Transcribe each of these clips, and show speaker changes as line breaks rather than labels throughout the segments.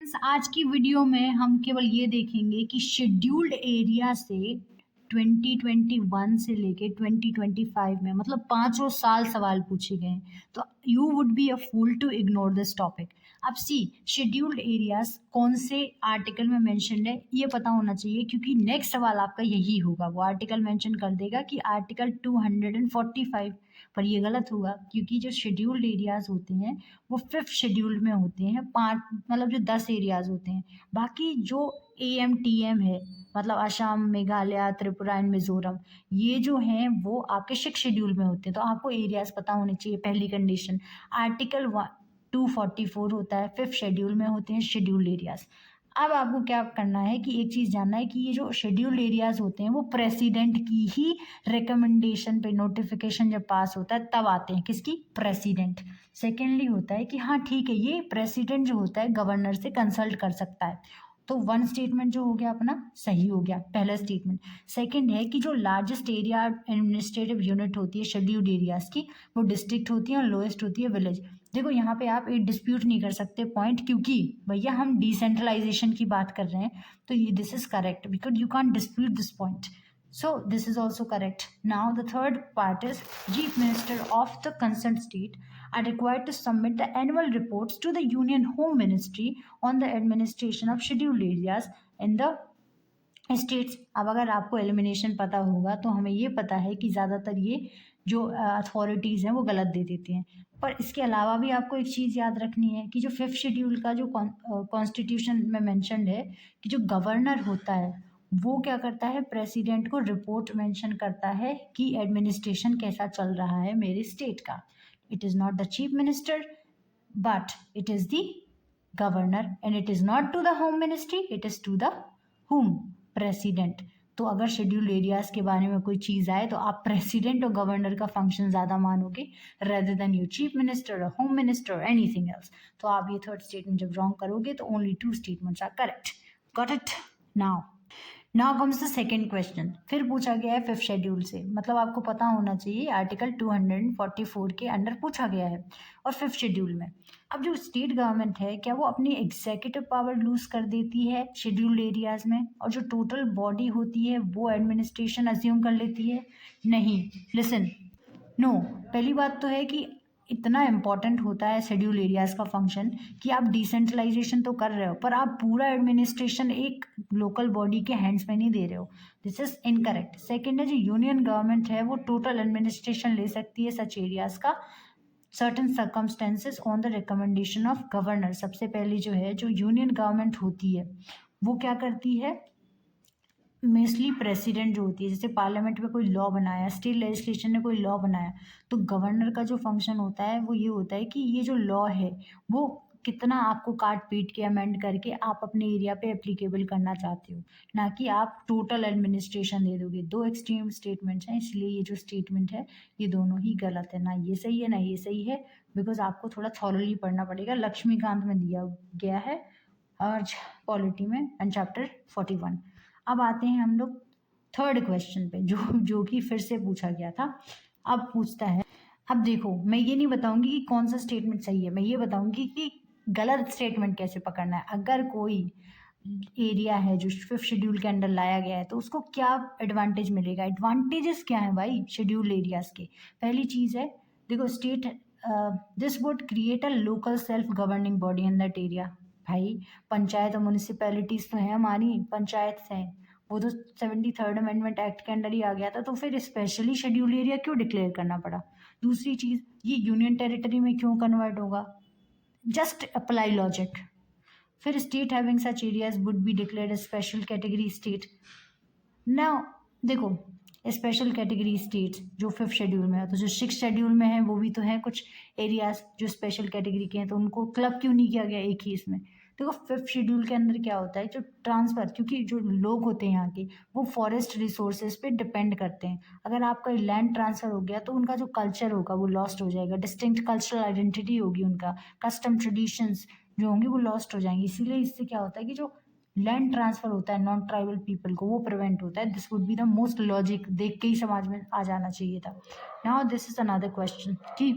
आज की वीडियो में हम केवल ये देखेंगे कि शेड्यूल्ड एरिया से 2021 से लेके 2025 में मतलब पाँचों साल सवाल पूछे गए हैं। तो you would be a fool to ignore this topic. अब सी शेड्यूल्ड एरियाज कौन से आर्टिकल में मेंशन्ड है ये पता होना चाहिए, क्योंकि नेक्स्ट सवाल आपका यही होगा। वो आर्टिकल मेंशन कर देगा कि आर्टिकल 245, पर ये गलत होगा, क्योंकि जो शेड्यूल्ड एरियाज होते हैं वो फिफ्थ शेड्यूल में होते हैं। पाँच मतलब जो 10 एरियाज होते हैं। बाकी जो AMTM है मतलब असम, मेघालय, त्रिपुरा एंड मिजोरम, ये जो हैं वो आपके सिक्स शेड्यूल में होते हैं। तो आपको एरियाज पता होने चाहिए, पहली कंडीशन। आर्टिकल 244 होता है, फिफ्थ शेड्यूल में होते हैं शेड्यूल्ड एरियाज। अब आपको क्या करना है कि एक चीज़ जानना है कि ये जो शेड्यूल्ड एरियाज होते हैं वो प्रेसिडेंट की ही रिकमेंडेशन पे नोटिफिकेशन जब पास होता है तब आते हैं। किसकी? प्रेसिडेंट। सेकेंडली होता है कि हाँ ठीक है, ये प्रेसिडेंट जो होता है गवर्नर से कंसल्ट कर सकता है। तो वन स्टेटमेंट जो हो गया अपना सही हो गया, पहला स्टेटमेंट। सेकंड है कि जो लार्जेस्ट एरिया एडमिनिस्ट्रेटिव यूनिट होती है शेड्यूल्ड एरियाज की, वो डिस्ट्रिक्ट होती है और लोएस्ट होती है विलेज। देखो यहाँ पे आप एक डिस्प्यूट नहीं कर सकते पॉइंट, क्योंकि भैया हम डिसेंट्रलाइजेशन की बात कर रहे हैं। तो ये this is correct because you can't dispute this point. So this is also correct. Now the third part is chief minister of the concerned state are required to submit the annual reports to the Union Home Ministry on the administration of scheduled areas in the states। अब अगर आपको elimination पता होगा तो हमें ये पता है कि ज़्यादातर ये जो अथॉरिटीज़ हैं वो गलत दे देते हैं। पर इसके अलावा भी आपको एक चीज़ याद रखनी है कि जो फिफ्थ शेड्यूल का जो कॉन्स्टिट्यूशन में मेंशन्ड है कि जो गवर्नर होता है वो क्या करता है, प्रेसिडेंट को रिपोर्ट मेंशन करता है कि एडमिनिस्ट्रेशन कैसा चल रहा है मेरे स्टेट का। It is not the chief minister but it is the governor, and it is not to the home ministry, it is to the um, president. तो अगर शेड्यूल्ड एरियाज के बारे में कोई चीज़ आए तो आप प्रेसिडेंट और गवर्नर का फंक्शन ज़्यादा मानोगे rather than your chief minister और होम मिनिस्टर और एनीथिंग एल्स। तो आप ये थर्ड स्टेटमेंट जब रॉन्ग करोगे तो only two statements are correct. Got it? Now comes the second question. फिर पूछा गया है फिफ्थ शेड्यूल से, मतलब आपको पता होना चाहिए आर्टिकल 244 के अंडर पूछा गया है और फिफ्थ शेड्यूल में। अब जो स्टेट गवर्नमेंट है क्या वो अपनी एग्जीक्यूटिव पावर लूज कर देती है शेड्यूल्ड एरियाज में, और जो टोटल बॉडी होती है वो एडमिनिस्ट्रेशन अज्यूम कर लेती है? नहीं। Listen, no. पहली बात तो है कि इतना इम्पॉर्टेंट होता है शेड्यूल एरियाज का फंक्शन कि आप डिसेंट्रलाइजेशन तो कर रहे हो पर आप पूरा एडमिनिस्ट्रेशन एक लोकल बॉडी के हैंड्स में नहीं दे रहे हो। This is incorrect. सेकेंड है जो यूनियन गवर्नमेंट है वो टोटल एडमिनिस्ट्रेशन ले सकती है सच एरियाज का certain circumstances on the recommendation of governor. सबसे पहले जो है जो यूनियन गवर्नमेंट होती है वो क्या करती है, मोस्टली प्रेसिडेंट जो होती है, जैसे पार्लियामेंट में कोई लॉ बनाया, स्टेट लेजिस्लेशन ने कोई लॉ बनाया, तो गवर्नर का जो फंक्शन होता है वो ये होता है कि ये जो लॉ है वो कितना आपको काट पीट के अमेंड करके आप अपने एरिया पे एप्लीकेबल करना चाहते हो, ना कि आप टोटल एडमिनिस्ट्रेशन दे दोगे। दो एक्सट्रीम स्टेटमेंट्स हैं, इसलिए ये जो स्टेटमेंट है ये दोनों ही गलत है। ना ये सही है ना ये सही है, बिकॉज आपको थोड़ा थॉरली पढ़ना पड़ेगा। लक्ष्मीकांत में दिया गया है आज पॉलिटी में एंड चैप्टर 41। अब आते हैं हम लोग थर्ड क्वेश्चन पे जो कि फिर से पूछा गया था। अब पूछता है, अब देखो मैं ये नहीं बताऊंगी कि कौन सा स्टेटमेंट सही है, मैं ये बताऊंगी कि गलत स्टेटमेंट कैसे पकड़ना है। अगर कोई एरिया है जो फिफ्थ शेड्यूल के अंडर लाया गया है तो उसको क्या एडवांटेज मिलेगा। एडवांटेजेस क्या है भाई शेड्यूल एरियाज के? पहली चीज़ है देखो, state this would create a local self governing body in that area. भाई पंचायत और म्यूनिसिपैलिटीज तो हैं, हमारी पंचायत हैं, वो तो 73rd अमेंडमेंट एक्ट के अंडर ही आ गया था, तो फिर स्पेशली शेड्यूल एरिया क्यों डिक्लेयर करना पड़ा? दूसरी चीज़, ये यूनियन टेरिटरी में क्यों कन्वर्ट होगा? Just apply logic. फिर state having such areas would be declared special category state. Now देखो, स्पेशल कैटेगरी स्टेट्स जो फिफ्थ शेड्यूल में है, तो जो सिक्स शेड्यूल में है वो भी तो है कुछ एरियाज जो स्पेशल कैटेगरी के हैं, तो उनको क्लब क्यों नहीं किया गया एक ही इसमें? देखो फिफ्थ शेड्यूल के अंदर क्या होता है, जो ट्रांसफ़र, क्योंकि जो लोग होते हैं यहाँ के वो फॉरेस्ट रिसोर्सेज पे डिपेंड करते हैं। अगर आपका लैंड ट्रांसफ़र हो गया तो उनका जो कल्चर होगा वो लॉस्ट हो जाएगा, डिस्टिंक्ट कल्चरल आइडेंटिटी होगी, उनका कस्टम ट्रेडिशंस जो होंगे वो लॉस्ट हो जाएंगी। इसीलिए इससे क्या होता है कि जो लैंड ट्रांसफर होता है नॉन ट्राइबल पीपल को वो प्रिवेंट होता है। This would be the most logic, देख के ही समाज में आ जाना चाहिए था। Now this is another question कि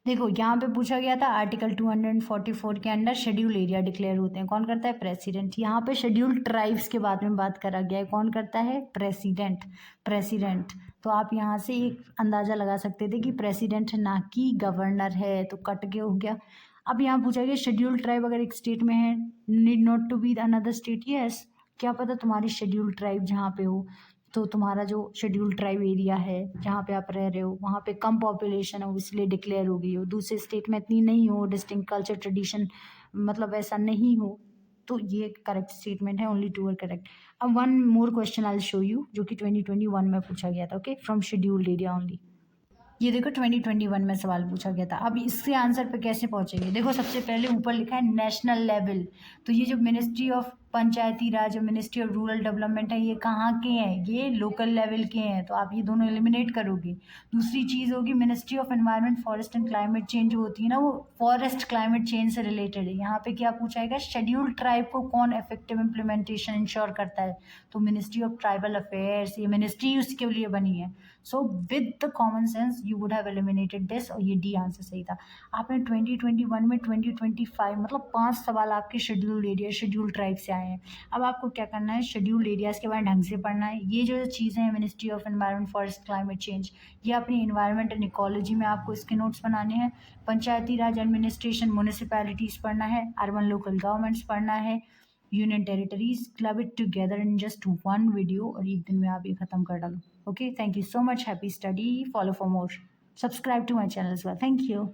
देखो यहाँ पे पूछा गया था आर्टिकल 244 के अंडर शेड्यूल एरिया डिक्लेयर होते हैं, कौन करता है? प्रेसिडेंट। यहाँ पे शेड्यूल ट्राइब्स के बारे में बात करा गया है, कौन करता है? प्रेसिडेंट। प्रेसिडेंट। तो आप यहाँ से एक अंदाजा लगा सकते थे कि प्रेसिडेंट ना कि गवर्नर है, तो कट के हो गया। अब यहाँ पूछा गया शेड्यूल ट्राइब अगर एक स्टेट में है, need not to be another state. Yes, क्या पता तुम्हारी शेड्यूल ट्राइब जहाँ पे हो, तो तुम्हारा जो शेड्यूल ट्राइब एरिया है जहाँ पे आप रह रहे हो वहाँ पे कम पॉपुलेशन हो, इसलिए डिक्लेयर हो गई हो, दूसरे स्टेट में इतनी नहीं हो, डिस्टिंक्ट कल्चर ट्रेडिशन मतलब ऐसा नहीं हो, तो ये करेक्ट स्टेटमेंट है। Only two are correct. अब one more question I show you, जो कि 2021 में पूछा गया था। Okay, from scheduled area only. ये देखो 2021 में सवाल पूछा गया था। अब इससे आंसर पे कैसे पहुंचेंगे? देखो सबसे पहले ऊपर लिखा है नेशनल लेवल, तो ये जो मिनिस्ट्री ऑफ पंचायती राज और मिनिस्ट्री ऑफ रूरल डेवलपमेंट है, ये कहाँ के हैं? ये लोकल लेवल के हैं, तो आप ये दोनों एलिमिनेट करोगे। दूसरी चीज़ होगी ministry of environment forest and climate change, जो होती है ना, वो फॉरेस्ट क्लाइमेट चेंज से रिलेटेड है। यहाँ पे क्या पूछाएगा? शेड्यूल्ड ट्राइब को कौन इफेक्टिव इम्प्लीमेंटेशन इंश्योर करता है? तो मिनिस्ट्री ऑफ ट्राइबल अफेयर्स, ये मिनिस्ट्री उसके लिए बनी है। So with the common sense you would have eliminated this, और ये डी आंसर सही था। आपने 2021 में 2025 मतलब 5 सवाल आपके शेड्यूल्ड एरिया शेड्यूल्ड ट्राइब से आए हैं। अब आपको क्या करना है? शेड्यूल्ड एरियाज के बारे में ढंग से पढ़ना है। ये जो चीज़ें हैं ministry of environment forest climate change, ये अपनी एनवायरनमेंट एंड इकोलॉजी में आपको इसके नोट्स बनाने हैं। पंचायती राज एडमिनिस्ट्रेशन म्यूनिसिपैलिटीज़ पढ़ना है, अर्बन लोकल गवर्नमेंट्स पढ़ना है, union territories. Club it together in just one video, और एक दिन में आप ये खत्म कर डालो। Okay, thank you so much. Happy study. Follow for more. Subscribe to my channel as well. Thank you.